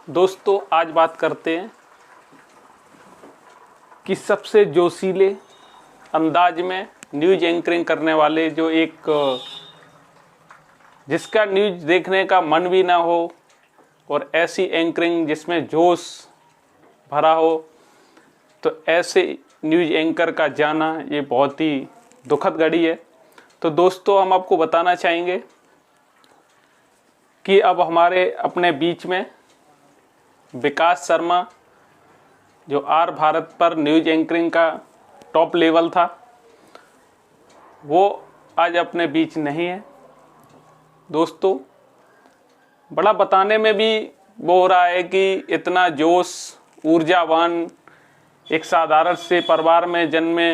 दोस्तों आज बात करते हैं कि सबसे जोशीले अंदाज में न्यूज़ एंकरिंग करने वाले जो जिसका न्यूज़ देखने का मन भी ना हो और ऐसी एंकरिंग जिसमें जोश भरा हो, तो ऐसे न्यूज़ एंकर का जाना ये बहुत ही दुखद घड़ी है। तो दोस्तों हम आपको बताना चाहेंगे कि अब हमारे अपने बीच में विकास शर्मा जो आर भारत पर न्यूज़ एंकरिंग का टॉप लेवल था, वो आज अपने बीच नहीं है। दोस्तों बड़ा बताने में भी वो हो रहा है कि इतना जोश, ऊर्जावान, एक साधारण से परिवार में जन्मे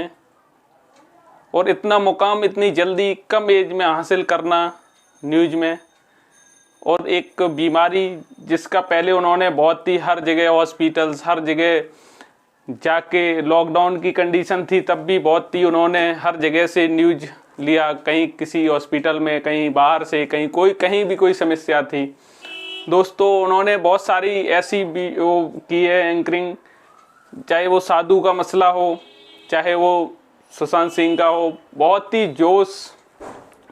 और इतना मुकाम इतनी जल्दी कम एज में हासिल करना न्यूज़ में, और एक बीमारी जिसका पहले उन्होंने बहुत ही हर जगह हॉस्पिटल्स, हर जगह जाके, लॉकडाउन की कंडीशन थी तब भी बहुत ही उन्होंने हर जगह से न्यूज़ लिया, कहीं किसी हॉस्पिटल में, कहीं बाहर से, कहीं भी कोई समस्या थी। दोस्तों उन्होंने बहुत सारी ऐसी भी वो की है एंकरिंग, चाहे वो साधु का मसला हो, चाहे वो सुशांत सिंह का हो, बहुत ही जोश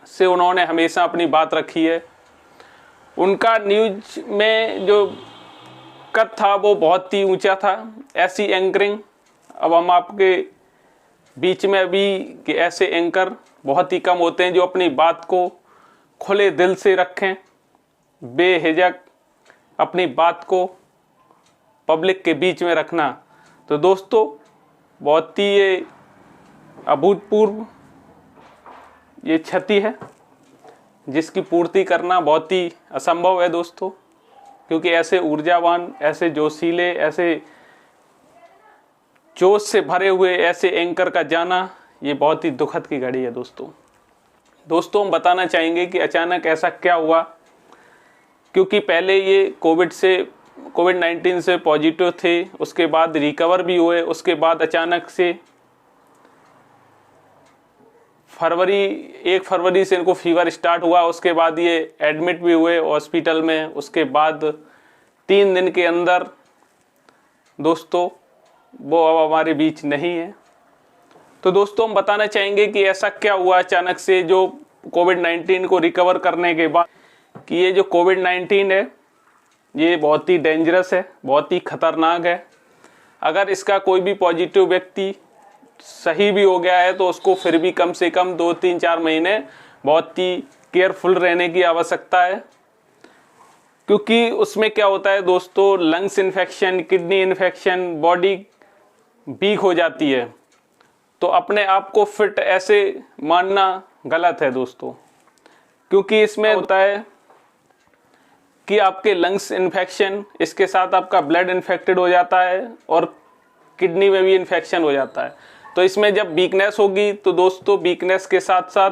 से उन्होंने हमेशा अपनी बात रखी है। उनका न्यूज़ में जो कद था वो बहुत ही ऊंचा था। ऐसी एंकरिंग अब हम आपके बीच में अभी कि ऐसे एंकर बहुत ही कम होते हैं जो अपनी बात को खुले दिल से रखें, बेहिचक अपनी बात को पब्लिक के बीच में रखना। तो दोस्तों बहुत ही ये अभूतपूर्व ये क्षति है जिसकी पूर्ति करना बहुत ही असंभव है दोस्तों, क्योंकि ऐसे ऊर्जावान, ऐसे जोशीले, ऐसे जोश से भरे हुए ऐसे एंकर का जाना ये बहुत ही दुखद की घड़ी है। दोस्तों हम बताना चाहेंगे कि अचानक ऐसा क्या हुआ, क्योंकि पहले ये कोविड-19 से पॉजिटिव थे, उसके बाद रिकवर भी हुए, उसके बाद अचानक से 1 फरवरी से इनको फीवर स्टार्ट हुआ, उसके बाद ये एडमिट भी हुए हॉस्पिटल में, उसके बाद 3 दिन के अंदर दोस्तों वो अब हमारे बीच नहीं है। तो दोस्तों हम बताना चाहेंगे कि ऐसा क्या हुआ अचानक से जो कोविड-19 को रिकवर करने के बाद, कि ये जो कोविड-19 है ये बहुत ही डेंजरस है, बहुत ही खतरनाक है। अगर इसका कोई भी पॉजिटिव व्यक्ति सही भी हो गया है तो उसको फिर भी कम से कम 2, 3, 4 महीने बहुत ही केयरफुल रहने की आवश्यकता है, क्योंकि उसमें क्या होता है दोस्तों, lungs infection, kidney infection, body weak हो जाती है। तो अपने आप को फिट ऐसे मानना गलत है दोस्तों, क्योंकि इसमें होता है कि आपके लंग्स इन्फेक्शन, इसके साथ आपका ब्लड इन्फेक्टेड हो जाता है और किडनी में भी इन्फेक्शन हो जाता है। तो इसमें जब वीकनेस होगी तो दोस्तों वीकनेस के साथ साथ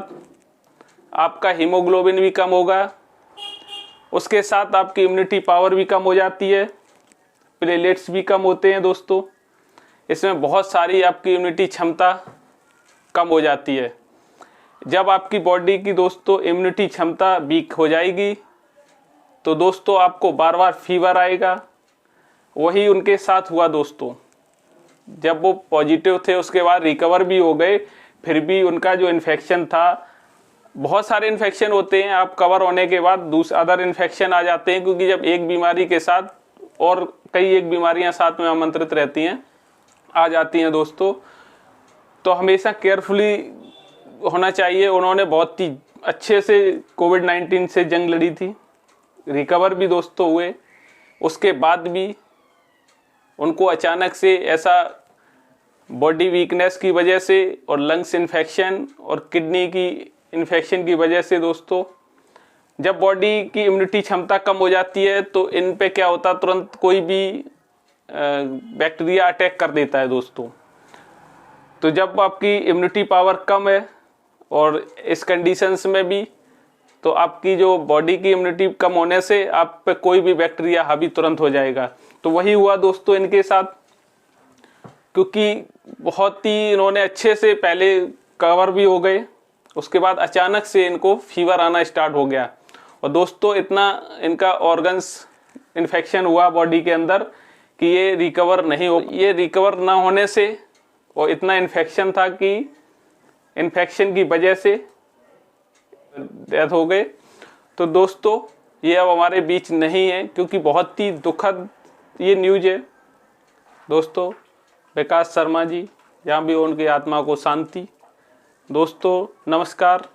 आपका हीमोग्लोबिन भी कम होगा, उसके साथ आपकी इम्यूनिटी पावर भी कम हो जाती है, प्लेटलेट्स भी कम होते हैं दोस्तों। इसमें बहुत सारी आपकी इम्यूनिटी क्षमता कम हो जाती है। जब आपकी बॉडी की दोस्तों इम्यूनिटी क्षमता वीक हो जाएगी तो दोस्तों आपको बार बार फीवर आएगा। वही उनके साथ हुआ दोस्तों, जब वो पॉजिटिव थे उसके बाद रिकवर भी हो गए, फिर भी उनका जो इन्फेक्शन था, बहुत सारे इन्फेक्शन होते हैं, आप कवर होने के बाद अदर इन्फेक्शन आ जाते हैं, क्योंकि जब एक बीमारी के साथ और कई एक बीमारियां साथ में आमंत्रित रहती हैं, आ जाती हैं दोस्तों, तो हमेशा केयरफुली होना चाहिए। उन्होंने बहुत ही अच्छे से कोविड-19 से जंग लड़ी थी, रिकवर भी दोस्तों हुए, उसके बाद भी उनको अचानक से ऐसा बॉडी वीकनेस की वजह से और लंग्स इन्फेक्शन और किडनी की इन्फेक्शन की वजह से दोस्तों, जब बॉडी की इम्यूनिटी क्षमता कम हो जाती है तो इन पे क्या होता, तुरंत कोई भी बैक्टीरिया अटैक कर देता है दोस्तों। तो जब आपकी इम्यूनिटी पावर कम है और इस कंडीशंस में भी, तो आपकी जो बॉडी की इम्यूनिटी कम होने से आप पे कोई भी बैक्टीरिया हावी तुरंत हो जाएगा। तो वही हुआ दोस्तों इनके साथ, क्योंकि बहुत ही इन्होंने अच्छे से पहले कवर भी हो गए, उसके बाद अचानक से इनको फीवर आना स्टार्ट हो गया। और दोस्तों इतना इनका ऑर्गन्स इन्फेक्शन हुआ बॉडी के अंदर कि ये रिकवर नहीं हो, ये रिकवर ना होने से और इतना इन्फेक्शन था कि इन्फेक्शन की वजह से डेथ हो गए। तो दोस्तों ये अब हमारे बीच नहीं है, क्योंकि बहुत ही दुखद ये न्यूज है दोस्तों। विकास शर्मा जी, जहाँ भी हो उनकी आत्मा को शांति। दोस्तों नमस्कार।